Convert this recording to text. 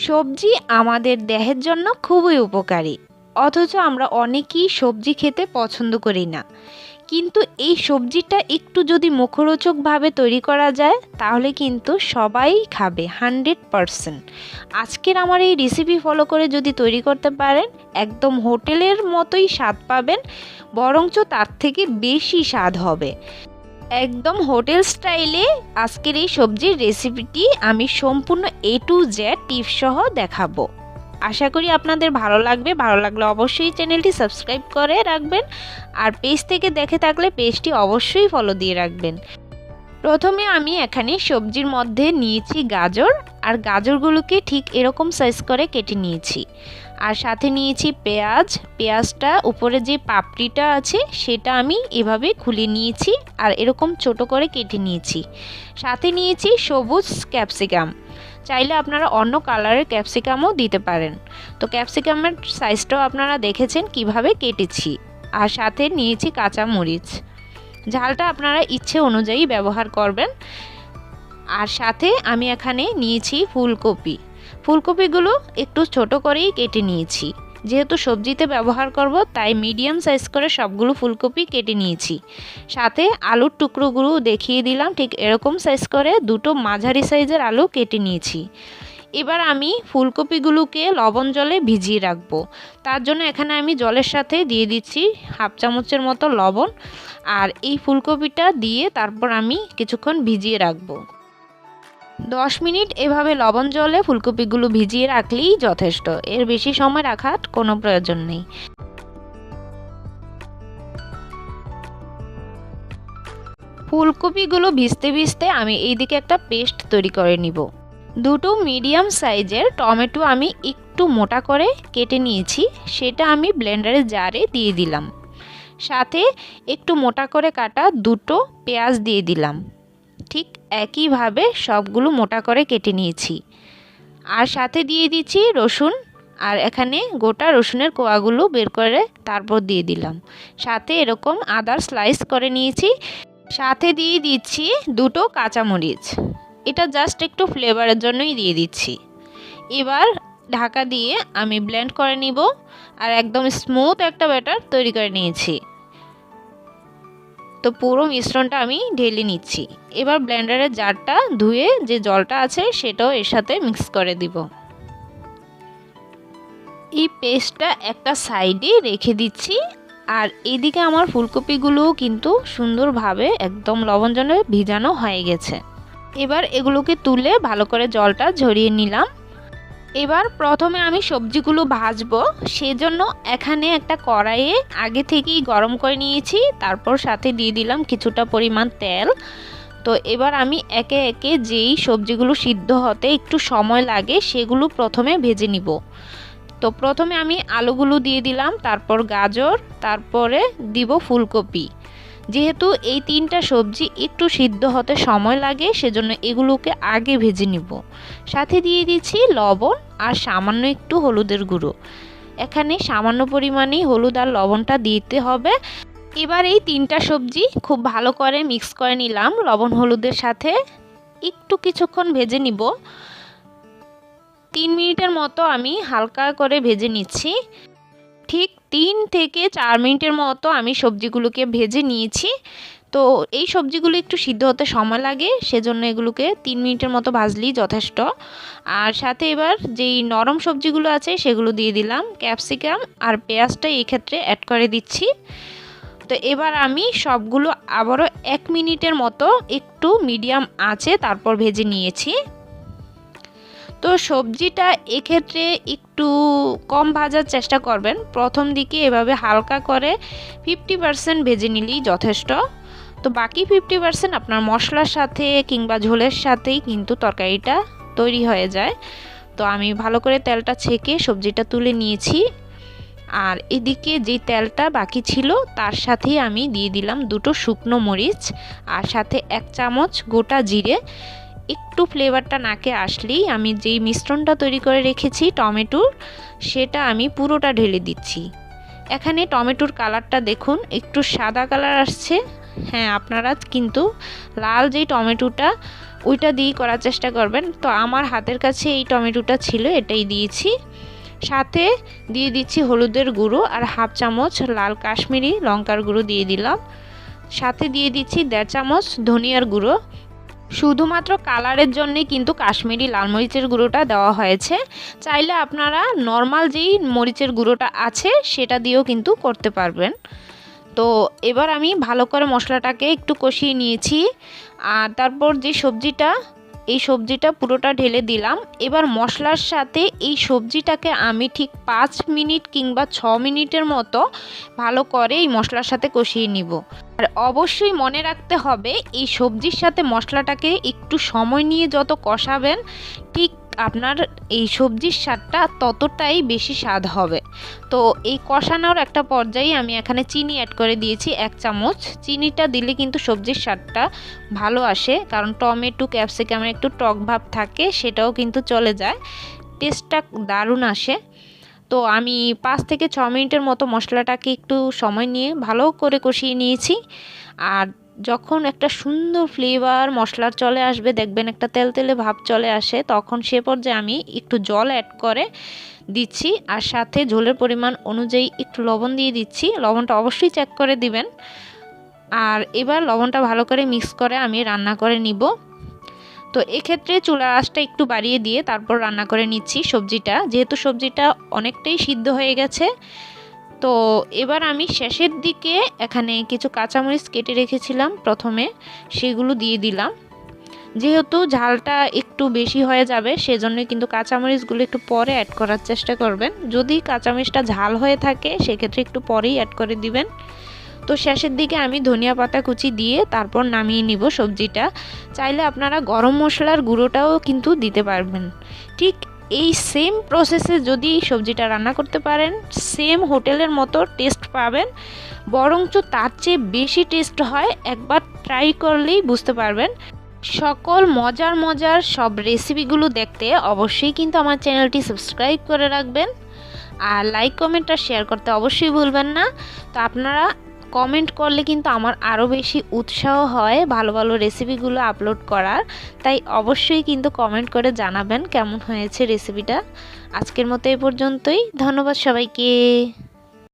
সবজি আমাদের দেহের জন্য খুবই উপকারী, অথচ আমরা অনেকেই সবজি খেতে পছন্দ করি না। কিন্তু এই সবজিটা একটু যদি মুখরোচকভাবে তৈরি করা যায় তাহলে কিন্তু সবাই খাবে 100%। আজকের আমার এই রেসিপি ফলো করে যদি তৈরি করতে পারেন একদম হোটেলের মতোই স্বাদ পাবেন, বরঞ্চ তার থেকে বেশি স্বাদ হবে। একদম হোটেল স্টাইলে আজকের এই সবজির রেসিপিটি আমি সম্পূর্ণ A to Z টিপস সহ দেখাবো। আশা করি আপনাদের ভালো লাগবে। ভালো লাগলে অবশ্যই চ্যানেলটি সাবস্ক্রাইব করে রাখবেন, আর পেজ থেকে দেখে থাকলে পেজটি অবশ্যই ফলো দিয়ে রাখবেন। প্রথমে আমি এখানে সবজির মধ্যে নিয়েছি গাজর, আর গাজরগুলোকে ঠিক এরকম সাইজ করে কেটে নিয়েছি। আর সাথে নিয়েছি পেঁয়াজ। পেঁয়াজটা উপরে যে পাপড়িটা আছে সেটা আমি এভাবে খুলে নিয়েছি আর এরকম ছোট করে কেটে নিয়েছি। সাথে নিয়েছি সবুজ ক্যাপসিকাম, চাইলে আপনারা অন্য কালারের ক্যাপসিকামও দিতে পারেন। তো ক্যাপসিকামের সাইজটাও আপনারা দেখেছেন কিভাবে কেটেছি। আর সাথে নিয়েছি কাঁচা মরিচ, ঝালটা আপনারা ইচ্ছে অনুযায়ী ব্যবহার করবেন। আর সাথে আমি এখানে নিয়েছি ফুলকপি। ফুলকপিগুলো একটু ছোট করেই কেটে নিয়েছি, যেহেতু সবজিতে ব্যবহার করব তাই মিডিয়াম সাইজ করে সবগুলো ফুলকপি কেটে নিয়েছি। সাথে আলুর টুকরোগুলো দেখিয়ে দিলাম, ঠিক এরকম সাইজ করে দুটো মাঝারি সাইজের আলু কেটে নিয়েছি। এবার আমি ফুলকপিগুলোকে লবণ জলে ভিজিয়ে রাখবো। তার জন্য এখানে আমি জলের সাথে দিয়ে দিচ্ছি হাফ চামচের মতো লবণ, আর এই ফুলকপিটা দিয়ে তারপর আমি কিছুক্ষণ ভিজিয়ে রাখবো। 10 মিনিট এভাবে লবণ জলে ফুলকপিগুলো ভিজিয়ে রাখলেই যথেষ্ট, এর বেশি সময় রাখার কোনো প্রয়োজন নেই। ফুলকপিগুলো ভিজতে ভিজতে আমি এইদিকে একটা পেস্ট তৈরি করে নিব। দুটো মিডিয়াম সাইজের টমেটো আমি একটু মোটা করে কেটে নিয়েছি, সেটা আমি ব্লেন্ডারের জারে দিয়ে দিলাম। সাথে একটু মোটা করে কাটা দুটো পেঁয়াজ দিয়ে দিলাম। ঠিক একইভাবে সবগুলো মোটা করে কেটে নিয়েছি। আর সাথে দিয়ে দিচ্ছি রসুন, আর এখানে গোটা রসুনের কোয়াগুলো বের করে তারপর দিয়ে দিলাম। সাথে এরকম আদার স্লাইস করে নিয়েছি। সাথে দিয়ে দিচ্ছি দুটো কাঁচামরিচ, এটা জাস্ট একটু ফ্লেভারের জন্যই দিয়ে দিচ্ছি। এবার ঢাকা দিয়ে আমি ব্লেন্ড করে নিব, আর একদম স্মুথ একটা ব্যাটার তৈরি করে নিয়েছি। তো পুরো মিশ্রণটা আমি ঢেলে নিচ্ছি। এবার ব্লেন্ডারের জারটা ধুয়ে যে জলটা আছে সেটাও এর সাথে মিক্স করে দিব। এই পেস্টটা একটা সাইডে রেখে দিচ্ছি। আর এইদিকে আমার ফুলকপিগুলো কিন্তু সুন্দরভাবে একদম লবণ জলে ভিজানো হয়ে গেছে। এবার এগুলোকে তুলে ভালো করে জলটা ঝরিয়ে নিলাম। এবার প্রথমে আমি সবজিগুলো ভাজবো, সেজন্য এখানে একটা কড়াইয়ে আগে থেকেই গরম করে নিয়েছি, তারপর সাথে দিয়ে দিলাম কিছুটা পরিমাণ তেল। তো এবার আমি একে একে যেই সবজিগুলো সিদ্ধ হতে একটু সময় লাগে সেগুলো প্রথমে ভেজে নিব। তো প্রথমে আমি আলুগুলো দিয়ে দিলাম, তারপর গাজর, তারপরে দিব ফুলকপি। যেহেতু এই তিনটা সবজি একটু সিদ্ধ হতে সময় লাগে সেজন্য এগুলোকে আগে ভেজে নিব। সাথে দিয়ে দিচ্ছি লবণ আর সামান্য একটু হলুদের গুঁড়ো। এখানে সামান্য পরিমাণেই হলুদ আর লবণটা দিতে হবে। এবার এই তিনটা সবজি খুব ভালো করে মিক্স করে নিলাম লবণ হলুদের সাথে। একটু কিছুক্ষণ ভেজে নিব, 3 মিনিটের মতো আমি হালকা করে ভেজে নিচ্ছি। ঠিক 3 থেকে 4 মিনিটের মতো আমি সবজিগুলোকে ভেজে নিয়েছি। তো এই সবজিগুলো একটু সিদ্ধ হতে সময় লাগে, সেজন্য এগুলোকে 3 মিনিটের মতো ভাজলেই যথেষ্ট। আর সাথে এবার যেই নরম সবজিগুলো আছে সেগুলো দিয়ে দিলাম, ক্যাপসিকাম আর পেঁয়াজটা এই ক্ষেত্রে অ্যাড করে দিচ্ছি। তো এবার আমি সবগুলো আবারও 1 মিনিটের মতো একটু মিডিয়াম আঁচে তারপর ভেজে নিয়েছি। তো সবজিটা এক্ষেত্রে একটু কম ভাজার চেষ্টা করবেন, প্রথম দিকে এভাবে হালকা করে 50% ভেজে নিলেই যথেষ্ট। তো বাকি 50% আপনার মশলার সাথে কিংবা ঝোলের সাথেই কিন্তু তরকারিটা তৈরি হয়ে যায়। তো আমি ভালো করে তেলটা ছেঁকে সবজিটা তুলে নিয়েছি। আর এদিকে যে তেলটা বাকি ছিল তার সাথেই আমি দিয়ে দিলাম দুটো শুকনো মরিচ, আর সাথে 1 চামচ গোটা জিরে। একটু ফ্লেভারটা নাকে আসলেই আমি যেই মিশ্রণটা তৈরি করে রেখেছি টমেটোর, সেটা আমি পুরোটা ঢেলে দিচ্ছি। এখানে টমেটোর কালারটা দেখুন একটু সাদা কালার আসছে। হ্যাঁ, আপনারা কিন্তু লাল যেই টমেটোটা ওইটা দিয়েই করার চেষ্টা করবেন। তো আমার হাতের কাছে এই টমেটোটা ছিল, এটাই দিয়েছি। সাথে দিয়ে দিচ্ছি হলুদের গুঁড়ো আর হাফ চামচ লাল কাশ্মীরি লঙ্কার গুঁড়ো দিয়ে দিলাম। সাথে দিয়ে দিচ্ছি 1.5 চামচ ধনিয়ার গুঁড়ো। শুধুমাত্র কালারের জন্যে কিন্তু কাশ্মীরি লাল মরিচের গুঁড়োটা দেওয়া হয়েছে। চাইলে আপনারা নর্মাল যেই মরিচের গুঁড়োটা আছে সেটা দিয়েও কিন্তু করতে পারবেন। তো এবার আমি ভালো করে মশলাটাকে একটু কষিয়ে নিয়েছি। আর তারপর যে এই সবজিটা পুরোটা ঢেলে দিলাম। এবার মশলার সাথে এই সবজিটাকে আমি ঠিক 5 মিনিট কিংবা 6 মিনিটের মতো ভালো করে এই মশলার সাথে কষিয়ে নিব। আর অবশ্যই মনে রাখতে হবে এই সবজির সাথে মশলাটাকে একটু সময় নিয়ে যত কষাবেন ঠিক আপনার এই সবজির স্বাদটা ততটাই বেশি স্বাদ হবে। তো এই কষানোর একটা পর্যায়ে আমি এখানে চিনি অ্যাড করে দিয়েছি 1 চামচ। চিনিটা দিলে কিন্তু সবজির স্বাদটা ভালো আসে, কারণ টমেটো ক্যাপসিকামের একটু টক ভাব থাকে, সেটাও কিন্তু চলে যায়, টেস্টটা দারুণ আসে। তো আমি 5 থেকে 6 মিনিটের মতো মশলাটাকে একটু সময় নিয়ে ভালো করে কষিয়ে নিয়েছি। আর যখন একটা সুন্দর ফ্লেভার মশলার চলে আসবে, দেখবেন একটা তেলতেলে ভাব চলে আসে, তখন সে পর্যায়ে আমি একটু জল অ্যাড করে দিচ্ছি। আর সাথে ঝোলের পরিমাণ অনুযায়ী একটু লবণ দিয়ে দিচ্ছি। লবণটা অবশ্যই চেক করে দিবেন। আর এবার লবণটা ভালো করে মিক্স করে আমি রান্না করে নিব। তো এক্ষেত্রে চুলার আঁচটা একটু বাড়িয়ে দিয়ে তারপর রান্না করে নিচ্ছি সবজিটা, যেহেতু সবজিটা অনেকটাই সিদ্ধ হয়ে গেছে। তো এবার আমি শেষের দিকে এখানে কিছু কাঁচামরিচ কেটে রেখেছিলাম প্রথমে, সেগুলো দিয়ে দিলাম। যেহেতু ঝালটা একটু বেশি হয়ে যাবে সেজন্যই কিন্তু কাঁচামরিচগুলো একটু পরে অ্যাড করার চেষ্টা করবেন। যদি কাঁচামরিচটা ঝাল হয়ে থাকে সেক্ষেত্রে একটু পরেই অ্যাড করে দিবেন। তো শেষের দিকে আমি ধনিয়া পাতা কুচি দিয়ে তারপর নামিয়ে নিব সবজিটা। চাইলে আপনারা গরম মশলার গুঁড়োটাও কিন্তু দিতে পারবেন। ঠিক এই সেম প্রসেসে যদি সবজিটা রান্না করতে পারেন, সেম হোটেলের মতো টেস্ট পাবেন, বরঞ্চ তার চেয়ে বেশি টেস্ট হয়। একবার ট্রাই করলেই বুঝতে পারবেন। সকল মজার সব রেসিপিগুলো দেখতে অবশ্যই কিন্তু আমার চ্যানেলটি সাবস্ক্রাইব করে রাখবেন। আর লাইক কমেন্ট আর শেয়ার করতে অবশ্যই ভুলবেন না। তো আপনারা কমেন্ট করলে কিন্তু আমার আরও বেশি উৎসাহ হয় ভালো ভালো রেসিপিগুলো আপলোড করার। তাই অবশ্যই কিন্তু কমেন্ট করে জানাবেন কেমন হয়েছে রেসিপিটা। আজকের মতো এই পর্যন্তই। ধন্যবাদ সবাইকে।